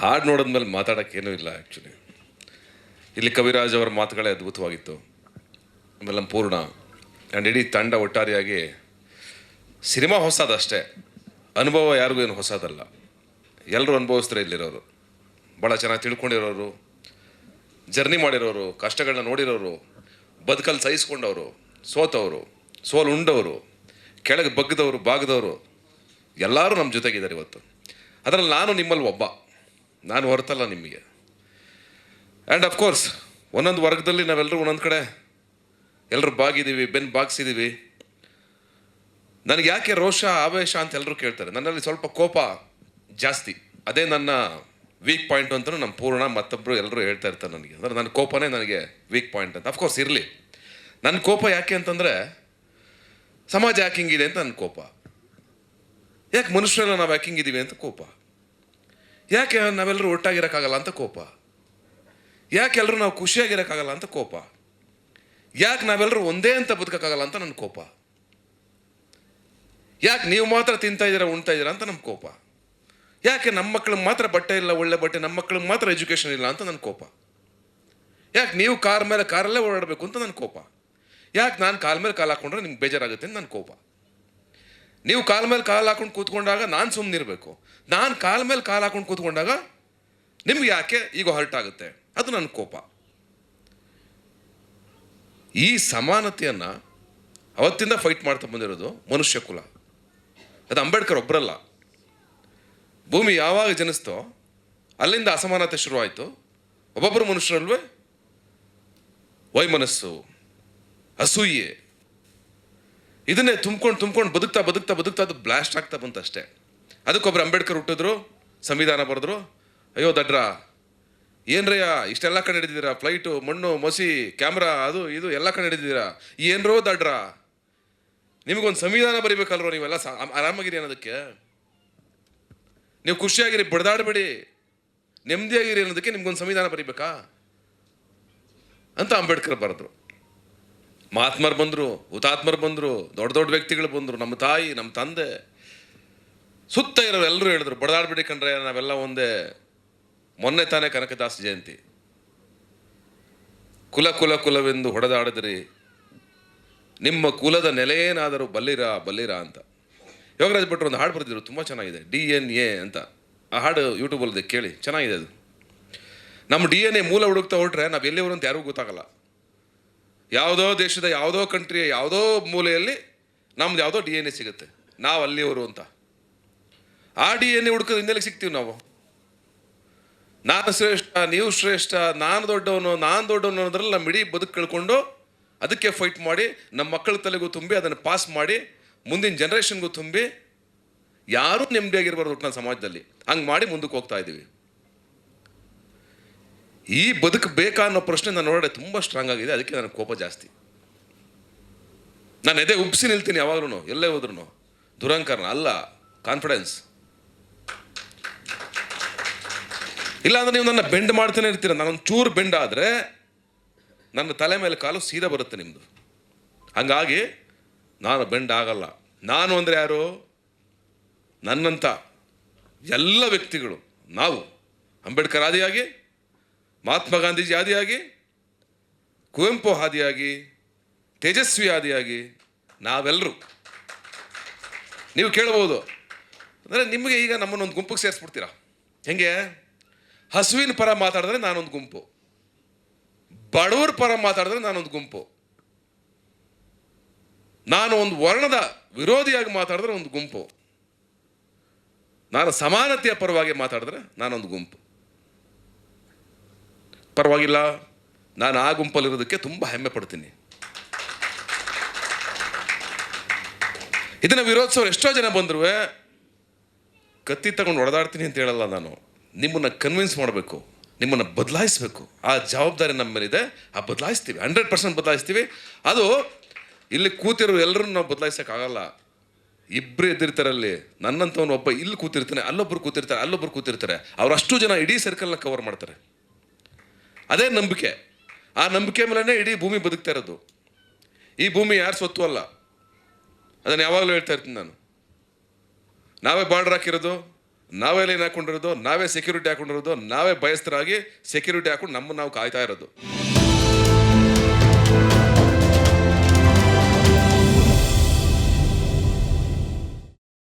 ಹಾಡು ನೋಡಿದ್ಮೇಲೆ ಮಾತಾಡೋಕ್ಕೇನೂ ಇಲ್ಲ ಆ್ಯಕ್ಚುಲಿ. ಇಲ್ಲಿ ಕವಿರಾಜ್ ಅವರ ಮಾತುಗಳೇ ಅದ್ಭುತವಾಗಿತ್ತು. ಆಮೇಲೆ ನಮ್ಮ ಪೂರ್ಣ ಆ್ಯಂಡ್ ಇಡೀ ತಂಡ ಒಟ್ಟಾರೆಯಾಗಿ ಸಿನಿಮಾ ಹೊಸದಷ್ಟೇ, ಅನುಭವ ಯಾರಿಗೂ ಏನು ಹೊಸದಲ್ಲ. ಎಲ್ಲರೂ ಅನುಭವಿಸ್ತಾರೆ ಇಲ್ಲಿರೋರು, ಭಾಳ ಚೆನ್ನಾಗಿ ತಿಳ್ಕೊಂಡಿರೋರು, ಜರ್ನಿ ಮಾಡಿರೋರು, ಕಷ್ಟಗಳನ್ನ ನೋಡಿರೋರು, ಬದುಕಲ್ಲಿ ಸಹಿಸ್ಕೊಂಡವರು, ಸೋತವರು, ಸೋಲು ಉಂಡವರು, ಕೆಳಗೆ ಬಗ್ಗದವರು, ಬಾಗದವರು ಎಲ್ಲರೂ ನಮ್ಮ ಜೊತೆಗಿದ್ದಾರೆ ಇವತ್ತು. ಅದರಲ್ಲಿ ನಾನು ನಿಮ್ಮಲ್ಲಿ ಒಬ್ಬ, ನಾನು ಹೊರತಲ್ಲ ನಿಮಗೆ. ಆ್ಯಂಡ್ ಅಫ್ಕೋರ್ಸ್ ಒಂದೊಂದು ವರ್ಗದಲ್ಲಿ ನಾವೆಲ್ಲರೂ ಒಂದೊಂದು ಕಡೆ ಎಲ್ಲರೂ ಬಾಗಿದ್ದೀವಿ, ಬೆನ್ನು ಬಾಗಿಸಿದ್ದೀವಿ. ನನಗೆ ಯಾಕೆ ರೋಷ ಆವೇಶ ಅಂತ ಎಲ್ಲರೂ ಕೇಳ್ತಾರೆ. ನನ್ನಲ್ಲಿ ಸ್ವಲ್ಪ ಕೋಪ ಜಾಸ್ತಿ, ಅದೇ ನನ್ನ ವೀಕ್ ಪಾಯಿಂಟ್ ಅಂತಲೂ ನಮ್ಮ ಪೂರ್ಣ ಮತ್ತೊಬ್ಬರು ಎಲ್ಲರೂ ಹೇಳ್ತಾ ಇರ್ತಾರೆ ನನಗೆ. ಅಂದರೆ ನನ್ನ ಕೋಪನೇ ನನಗೆ ವೀಕ್ ಪಾಯಿಂಟ್ ಅಂತ. ಅಫ್ಕೋರ್ಸ್ ಇರಲಿ, ನನ್ನ ಕೋಪ ಯಾಕೆ ಅಂತಂದರೆ ಸಮಾಜ ಯಾಕೆ ಹಿಂಗಿದೆ ಅಂತ ನನ್ನ ಕೋಪ. ಯಾಕೆ ಮನುಷ್ಯರೆಲ್ಲ ನಾವು ಯಾಕೆ ಹಿಂಗಿದ್ದೀವಿ ಅಂತ ಕೋಪ. ಯಾಕೆ ನಾವೆಲ್ಲರೂ ಒಟ್ಟಾಗಿರೋಕ್ಕಾಗಲ್ಲ ಅಂತ ಕೋಪ. ಯಾಕೆ ಎಲ್ಲರೂ ನಾವು ಖುಷಿಯಾಗಿರೋಕ್ಕಾಗಲ್ಲ ಅಂತ ಕೋಪ. ಯಾಕೆ ನಾವೆಲ್ಲರೂ ಒಂದೇ ಅಂತ ಬದುಕೋಕ್ಕಾಗಲ್ಲ ಅಂತ ನನ್ನ ಕೋಪ. ಯಾಕೆ ನೀವು ಮಾತ್ರ ತಿಂತಾ ಇದ್ದೀರಾ, ಉಣ್ತಾ ಇದ್ದೀರಾ ಅಂತ ನಮ್ಮ ಕೋಪ. ಯಾಕೆ ನಮ್ಮ ಮಕ್ಳಿಗೆ ಮಾತ್ರ ಬಟ್ಟೆ ಇಲ್ಲ, ಒಳ್ಳೆ ಬಟ್ಟೆ, ನಮ್ಮ ಮಕ್ಳಿಗೆ ಮಾತ್ರ ಎಜುಕೇಷನ್ ಇಲ್ಲ ಅಂತ ನನ್ನ ಕೋಪ. ಯಾಕೆ ನೀವು ಕಾರ್ ಮೇಲೆ ಕಾರಲ್ಲೇ ಓಡಾಡಬೇಕು ಅಂತ ನನ್ನ ಕೋಪ. ಯಾಕೆ ನಾನು ಕಾಲ ಮೇಲೆ ಕಾಲು ಹಾಕೊಂಡ್ರೆ ನಿಮ್ಗೆ ಬೇಜಾರಾಗುತ್ತೆ ಅಂತ ನನ್ನ ಕೋಪ. ನೀವು ಕಾಲ ಮೇಲೆ ಕಾಲು ಹಾಕೊಂಡು ಕೂತ್ಕೊಂಡಾಗ ನಾನು ಸುಮ್ಮನಿರಬೇಕು, ನಾನು ಕಾಲ ಮೇಲೆ ಕಾಲು ಹಾಕೊಂಡು ಕೂತ್ಕೊಂಡಾಗ ನಿಮ್ಗೆ ಯಾಕೆ ಈಗ ಹರ್ಟ್ ಆಗುತ್ತೆ, ಅದು ನನ್ನ ಕೋಪ. ಈ ಸಮಾನತೆಯನ್ನು ಅವತ್ತಿಂದ ಫೈಟ್ ಮಾಡ್ತಾ ಬಂದಿರೋದು ಮನುಷ್ಯ ಕುಲ. ಅದು ಅಂಬೇಡ್ಕರ್ ಒಬ್ಬರಲ್ಲ. ಭೂಮಿ ಯಾವಾಗ ಜನಿಸ್ತೋ ಅಲ್ಲಿಂದ ಅಸಮಾನತೆ ಶುರುವಾಯಿತು. ಒಬ್ಬೊಬ್ಬರು ಮನುಷ್ಯರಲ್ವೇ ವೈಮನಸ್ಸು, ಅಸೂಯೆ, ಇದನ್ನೇ ತುಂಬ್ಕೊಂಡು ಬದುಕ್ತಾ ಅದು ಬ್ಲಾಸ್ಟ್ ಆಗ್ತಾ ಬಂತು ಅಷ್ಟೇ. ಅದಕ್ಕೊಬ್ಬರು ಅಂಬೇಡ್ಕರ್ ಹುಟ್ಟಿದ್ರು, ಸಂವಿಧಾನ ಬರೆದ್ರು. ಅಯ್ಯೋ ದಡ್ರ, ಏನ್ರಯ್ಯ ಇಷ್ಟೆಲ್ಲ ಕಡೆ ಹಿಡಿದಿದ್ದೀರಾ, ಫ್ಲೈಟು, ಮಣ್ಣು, ಮಸಿ, ಕ್ಯಾಮ್ರಾ, ಅದು ಇದು ಎಲ್ಲ ಕಡೆ ಹಿಡಿದಿದ್ದೀರಾ, ಏನ್ರೋ ದಡ್ರ, ನಿಮಗೊಂದು ಸಂವಿಧಾನ ಬರಿಬೇಕಲ್ರೋ, ನೀವೆಲ್ಲ ಆರಾಮಾಗಿರಿ ಅನ್ನೋದಕ್ಕೆ, ನೀವು ಖುಷಿಯಾಗಿರಿ, ಬಡ್ದಾಡಬೇಡಿ, ನೆಮ್ಮದಿಯಾಗಿರಿ ಅನ್ನೋದಕ್ಕೆ ನಿಮ್ಗೊಂದು ಸಂವಿಧಾನ ಬರಿಬೇಕಾ ಅಂತ ಅಂಬೇಡ್ಕರ್ ಬರೆದ್ರು. ಮಹಾತ್ಮರು ಬಂದರು, ಹುತಾತ್ಮರು ಬಂದರು, ದೊಡ್ಡ ದೊಡ್ಡ ವ್ಯಕ್ತಿಗಳು ಬಂದರು, ನಮ್ಮ ತಾಯಿ, ನಮ್ಮ ತಂದೆ, ಸುತ್ತ ಇರೋರು ಎಲ್ಲರೂ ಹೇಳಿದ್ರು ಬಡದಾಡ್ಬಿಡಿ ಕಣ್ರೆ, ನಾವೆಲ್ಲ ಒಂದೇ. ಮೊನ್ನೆ ತಾನೇ ಕನಕದಾಸ ಜಯಂತಿ. ಕುಲವೆಂದು ಹೊಡೆದಾಡಿದ್ರಿ, ನಿಮ್ಮ ಕುಲದ ನೆಲೆಯೇನಾದರೂ ಬಲ್ಲಿರ ಅಂತ ಯೋಗರಾಜ್ ಭಟ್ರು ಒಂದು ಹಾಡು ಬರೆದಿದ್ರು, ತುಂಬ ಚೆನ್ನಾಗಿದೆ, DNA ಅಂತ. ಆ ಹಾಡು ಯೂಟ್ಯೂಬಲ್ಲಿದೆ, ಕೇಳಿ, ಚೆನ್ನಾಗಿದೆ ಅದು. ನಮ್ಮ DNA ಮೂಲ ಹುಡುಕ್ತಾ ಹೊರಟ್ರೆ ನಾವು ಎಲ್ಲಿವರು ಅಂತ ಯಾರಿಗೂ ಗೊತ್ತಾಗಲ್ಲ. ಯಾವುದೋ ದೇಶದ ಯಾವುದೋ ಕಂಟ್ರಿಯ ಯಾವುದೋ ಮೂಲೆಯಲ್ಲಿ ನಮ್ದು ಯಾವುದೋ DNA ಸಿಗುತ್ತೆ, ನಾವು ಅಲ್ಲಿಯವರು ಅಂತ. ಆ DNA ಹುಡುಕೋದು ಹಿಂದೆಲ್ಲಿ ಸಿಗ್ತೀವಿ ನಾವು. ನಾನು ಶ್ರೇಷ್ಠ, ನೀವು ಶ್ರೇಷ್ಠ, ನಾನು ದೊಡ್ಡವನು ಅನ್ನೋದ್ರಲ್ಲಿ ನಮ್ಮ ಇಡೀ ಬದುಕು ಕಳ್ಕೊಂಡು ಅದಕ್ಕೆ ಫೈಟ್ ಮಾಡಿ ನಮ್ಮ ಮಕ್ಕಳ ತಲೆಗೂ ತುಂಬಿ ಅದನ್ನು ಪಾಸ್ ಮಾಡಿ ಮುಂದಿನ ಜನ್ರೇಷನ್ಗೂ ತುಂಬಿ ಯಾರೂ ನೆಮ್ಮದಿಯಾಗಿರ್ಬಾರ್ದು ಒಟ್ಟಿನ ಸಮಾಜದಲ್ಲಿ. ಹಂಗೆ ಮಾಡಿ ಮುಂದಕ್ಕೆ ಹೋಗ್ತಾ ಇದ್ದೀವಿ. ಈ ಬದುಕು ಬೇಕಾ ಅನ್ನೋ ಪ್ರಶ್ನೆ ನಾನು ನೋಡೋಡೆ ತುಂಬ ಸ್ಟ್ರಾಂಗ್ ಆಗಿದೆ. ಅದಕ್ಕೆ ನನಗೆ ಕೋಪ ಜಾಸ್ತಿ. ನಾನು ಎದೆ ಉಬ್ಬಿಸಿ ನಿಲ್ತೀನಿ ಯಾವಾಗಲೂ, ಎಲ್ಲೇ ಹೋದ್ರೂ. ದುರಂಕಾರನ ಅಲ್ಲ, ಕಾನ್ಫಿಡೆನ್ಸ್. ಇಲ್ಲಾಂದ್ರೆ ನೀವು ನನ್ನ ಬೆಂಡ್ ಮಾಡ್ತಾನೆ ಇರ್ತೀರ. ನಾನೊಂದು ಚೂರು ಬೆಂಡ್ ಆದರೆ ನನ್ನ ತಲೆ ಮೇಲೆ ಕಾಲು ಸೀದಾ ಬರುತ್ತೆ ನಿಮ್ಮದು. ಹಂಗಾಗಿ ನಾನು ಬೆಂಡ್ ಆಗಲ್ಲ. ನಾನು ಅಂದರೆ ಯಾರು? ನನ್ನಂಥ ಎಲ್ಲ ವ್ಯಕ್ತಿಗಳು, ನಾವು ಅಂಬೇಡ್ಕರ್ ಆದಿಯಾಗಿ, ಮಹಾತ್ಮ ಗಾಂಧೀಜಿ ಆದಿಯಾಗಿ, ಕುವೆಂಪು ಆದಿಯಾಗಿ, ತೇಜಸ್ವಿ ಆದಿಯಾಗಿ ನಾವೆಲ್ಲರೂ. ನೀವು ಕೇಳ್ಬೋದು, ಅಂದರೆ ನಿಮಗೆ ಈಗ ನಮ್ಮನ್ನೊಂದು ಗುಂಪಿಗೆ ಸೇರಿಸ್ಬಿಡ್ತೀರಾ. ಹೆಂಗೆ? ಹಸುವಿನ ಪರ ಮಾತಾಡಿದ್ರೆ ನಾನೊಂದು ಗುಂಪು, ಬಡವರ ಪರ ಮಾತಾಡಿದ್ರೆ ನಾನೊಂದು ಗುಂಪು, ನಾನು ಒಂದು ವರ್ಣದ ವಿರೋಧಿಯಾಗಿ ಮಾತಾಡಿದ್ರೆ ಒಂದು ಗುಂಪು, ನಾನು ಸಮಾನತೆಯ ಪರವಾಗಿ ಮಾತಾಡಿದ್ರೆ ನಾನೊಂದು ಗುಂಪು. ಪರವಾಗಿಲ್ಲ, ನಾನು ಆ ಗುಂಪಲ್ಲಿರೋದಕ್ಕೆ ತುಂಬ ಹೆಮ್ಮೆ ಪಡ್ತೀನಿ. ಇದನ್ನು ವಿರೋಧಿಸೋರು ಎಷ್ಟೋ ಜನ ಬಂದ್ರು ಕತ್ತಿ ತಗೊಂಡು ಹೊಡೆದಾಡ್ತೀನಿ ಅಂತ ಹೇಳಲ್ಲ ನಾನು. ನಿಮ್ಮನ್ನು ಕನ್ವಿನ್ಸ್ ಮಾಡಬೇಕು, ನಿಮ್ಮನ್ನು ಬದಲಾಯಿಸಬೇಕು. ಆ ಜವಾಬ್ದಾರಿ ನಮ್ಮ ಮೇಲಿದೆ. ಆ ಬದಲಾಯಿಸ್ತೀವಿ, 100% ಬದಲಾಯಿಸ್ತೀವಿ. ಅದು ಇಲ್ಲಿ ಕೂತಿರೋ ಎಲ್ಲರೂ ನಾವು ಬದಲಾಯಿಸೋಕ್ಕಾಗಲ್ಲ. ಇಬ್ಬರು ಎದ್ದಿರ್ತಾರಲ್ಲಿ, ನನ್ನಂಥವನು ಒಬ್ಬ ಇಲ್ಲಿ ಕೂತಿರ್ತಾನೆ, ಅಲ್ಲೊಬ್ಬರು ಕೂತಿರ್ತಾರೆ. ಅವರಷ್ಟು ಜನ ಇಡೀ ಸರ್ಕಲ್ನ ಕವರ್ ಮಾಡ್ತಾರೆ. ಅದೇ ನಂಬಿಕೆ. ಆ ನಂಬಿಕೆ ಮೇಲೇ ಇಡೀ ಭೂಮಿ ಬದುಕ್ತಾ ಇರೋದು. ಈ ಭೂಮಿ ಯಾರು ಸ್ವತ್ತು ಅಲ್ಲ, ಅದನ್ನು ಯಾವಾಗಲೂ ಹೇಳ್ತಾ ಇರ್ತೀನಿ ನಾನು. ನಾವೇ ಬಾರ್ಡರ್ ಹಾಕಿರೋದು, ನಾವೇ ಲೈನ್ ಹಾಕೊಂಡಿರೋದು, ನಾವೇ ಸೆಕ್ಯೂರಿಟಿ ಹಾಕೊಂಡಿರೋದು, ನಾವೇ ಭಯಸ್ಥರಾಗಿ ಸೆಕ್ಯೂರಿಟಿ ಹಾಕೊಂಡು ನಮ್ಮನ್ನು ನಾವು ಕಾಯ್ತಾ ಇರೋದು.